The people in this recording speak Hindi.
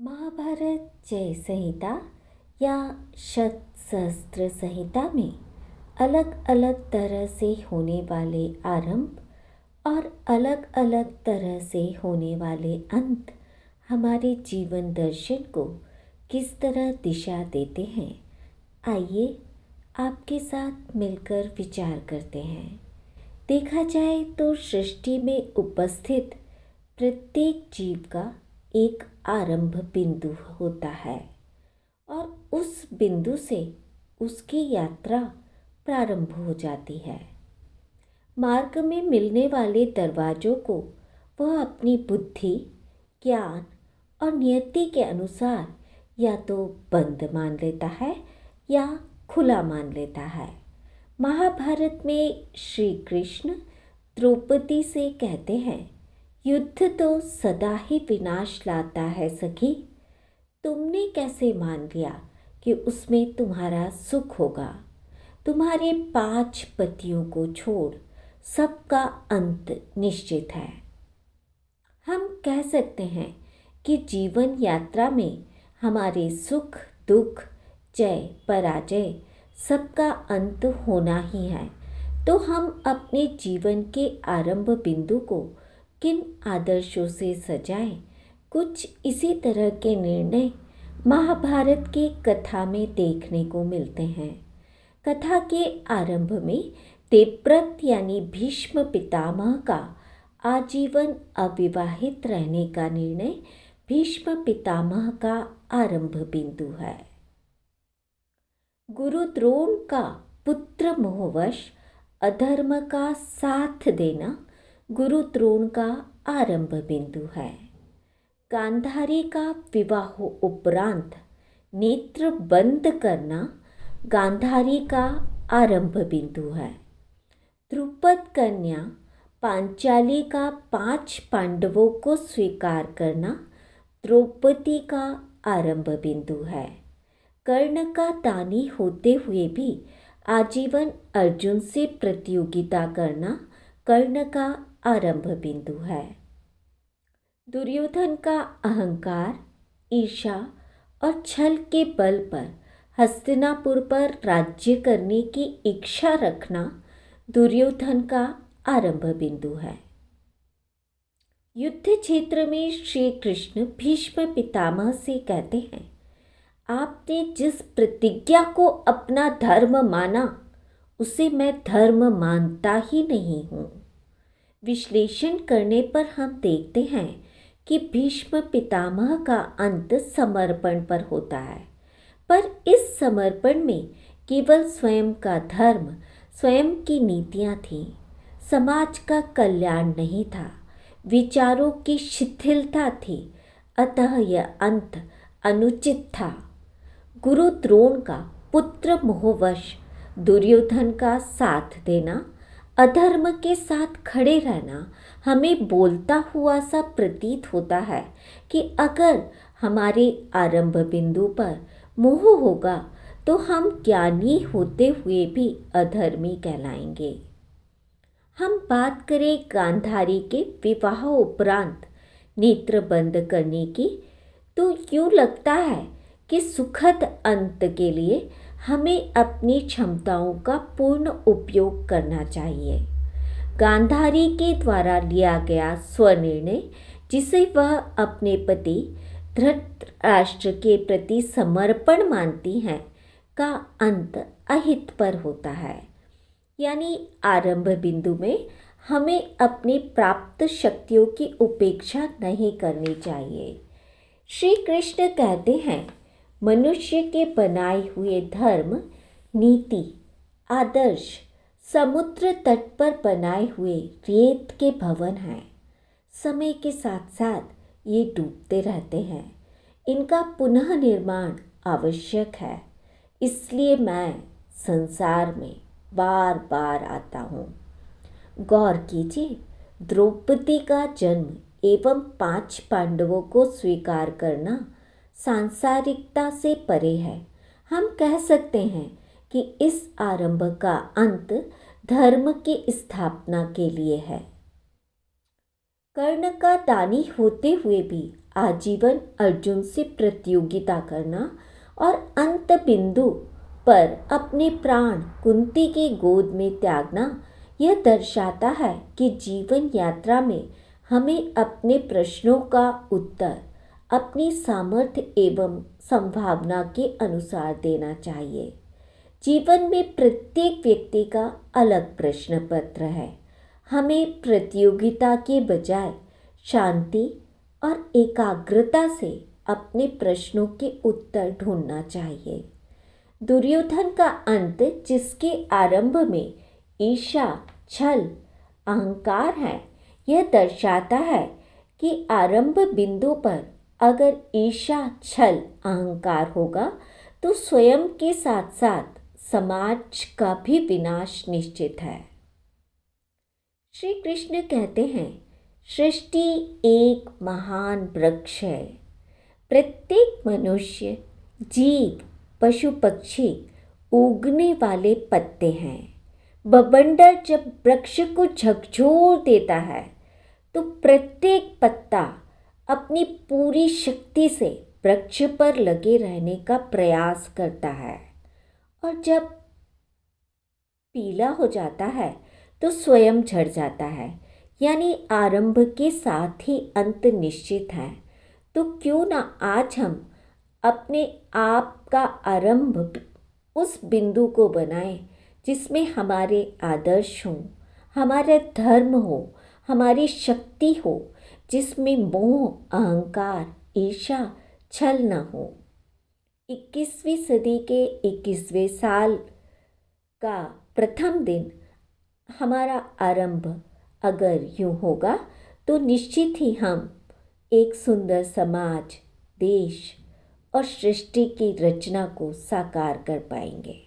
महाभारत जय संहिता या शतसहस्त्र संहिता में अलग अलग तरह से होने वाले आरंभ और अलग अलग तरह से होने वाले अंत हमारे जीवन दर्शन को किस तरह दिशा देते हैं, आइए आपके साथ मिलकर विचार करते हैं। देखा जाए तो सृष्टि में उपस्थित प्रत्येक जीव का एक आरंभ बिंदु होता है और उस बिंदु से उसकी यात्रा प्रारंभ हो जाती है। मार्ग में मिलने वाले दरवाजों को वह अपनी बुद्धि, ज्ञान और नियति के अनुसार या तो बंद मान लेता है या खुला मान लेता है। महाभारत में श्री कृष्ण द्रौपदी से कहते हैं, युद्ध तो सदा ही विनाश लाता है सखी। तुमने कैसे मान लिया कि उसमें तुम्हारा सुख होगा? तुम्हारे 5 पतियों को छोड़ सबका अंत निश्चित है। हम कह सकते हैं कि जीवन यात्रा में हमारे सुख दुख, जय पराजय सबका अंत होना ही है। तो हम अपने जीवन के आरंभ बिंदु को किन आदर्शों से सजाएं? कुछ इसी तरह के निर्णय महाभारत की कथा में देखने को मिलते हैं। कथा के आरंभ में देवव्रत यानी भीष्म पितामह का आजीवन अविवाहित रहने का निर्णय भीष्म पितामह का आरंभ बिंदु है। गुरु द्रोण का पुत्र मोहवश अधर्म का साथ देना गुरु द्रोण का आरंभ बिंदु है। गांधारी का विवाह उपरांत नेत्र बंद करना गांधारी का आरंभ बिंदु है। द्रुपद कन्या पांचाली का 5 पांडवों को स्वीकार करना द्रौपदी का आरंभ बिंदु है। कर्ण का दानी होते हुए भी आजीवन अर्जुन से प्रतियोगिता करना कर्ण का आरंभ बिंदु है। दुर्योधन का अहंकार, ईर्ष्या और छल के बल पर हस्तिनापुर पर राज्य करने की इच्छा रखना दुर्योधन का आरंभ बिंदु है। युद्ध क्षेत्र में श्री कृष्ण भीष्म पितामह से कहते हैं, आपने जिस प्रतिज्ञा को अपना धर्म माना उसे मैं धर्म मानता ही नहीं हूँ। विश्लेषण करने पर हम देखते हैं कि भीष्म पितामह का अंत समर्पण पर होता है, पर इस समर्पण में केवल स्वयं का धर्म, स्वयं की नीतियाँ थीं। समाज का कल्याण नहीं था, विचारों की शिथिलता थी, अतः यह अंत अनुचित था। गुरु द्रोण का पुत्र मोहवश दुर्योधन का साथ देना, अधर्म के साथ खड़े रहना हमें बोलता हुआ सा प्रतीत होता है कि अगर हमारे आरंभ बिंदु पर मोह होगा तो हम ज्ञानी होते हुए भी अधर्मी कहलाएंगे। हम बात करें गांधारी के विवाह उपरांत नेत्र बंद करने की, तो यूँ लगता है कि सुखद अंत के लिए हमें अपनी क्षमताओं का पूर्ण उपयोग करना चाहिए। गांधारी के द्वारा लिया गया स्वनिर्णय, जिसे वह अपने पति धृतराष्ट्र के प्रति समर्पण मानती हैं, का अंत अहित पर होता है। यानी आरंभ बिंदु में हमें अपनी प्राप्त शक्तियों की उपेक्षा नहीं करनी चाहिए। श्री कृष्ण कहते हैं, मनुष्य के बनाए हुए धर्म, नीति, आदर्श समुद्र तट पर बनाए हुए रेत के भवन हैं। समय के साथ साथ ये डूबते रहते हैं। इनका पुनः निर्माण आवश्यक है। इसलिए मैं संसार में बार बार आता हूँ। गौर कीजिए, द्रौपदी का जन्म एवं 5 पांडवों को स्वीकार करना सांसारिकता से परे है। हम कह सकते हैं कि इस आरंभ का अंत धर्म की स्थापना के लिए है। कर्ण का दानी होते हुए भी आजीवन अर्जुन से प्रतियोगिता करना और अंत बिंदु पर अपने प्राण कुंती की गोद में त्यागना, यह दर्शाता है कि जीवन यात्रा में हमें अपने प्रश्नों का उत्तर अपनी सामर्थ्य एवं संभावना के अनुसार देना चाहिए। जीवन में प्रत्येक व्यक्ति का अलग प्रश्न पत्र है। हमें प्रतियोगिता के बजाय शांति और एकाग्रता से अपने प्रश्नों के उत्तर ढूंढना चाहिए। दुर्योधन का अंत, जिसके आरंभ में ईर्ष्या, छल, अहंकार है, यह दर्शाता है कि आरंभ बिंदु पर अगर ईर्ष्या, छल, अहंकार होगा तो स्वयं के साथ साथ समाज का भी विनाश निश्चित है। श्री कृष्ण कहते हैं, सृष्टि एक महान वृक्ष है। प्रत्येक मनुष्य, जीव, पशु, पक्षी उगने वाले पत्ते हैं। बवंडर जब वृक्ष को झकझोर देता है तो प्रत्येक पत्ता अपनी पूरी शक्ति से वृक्ष पर लगे रहने का प्रयास करता है, और जब पीला हो जाता है तो स्वयं झड़ जाता है। यानी आरंभ के साथ ही अंत निश्चित है। तो क्यों ना आज हम अपने आप का आरंभ उस बिंदु को बनाएं जिसमें हमारे आदर्श हों, हमारा धर्म हो, हमारी शक्ति हो, जिसमें मोह, अहंकार, ईर्ष्या, छल न हो। 21वीं सदी के 21वें साल का प्रथम दिन हमारा आरंभ अगर यूं होगा तो निश्चित ही हम एक सुंदर समाज, देश और सृष्टि की रचना को साकार कर पाएंगे।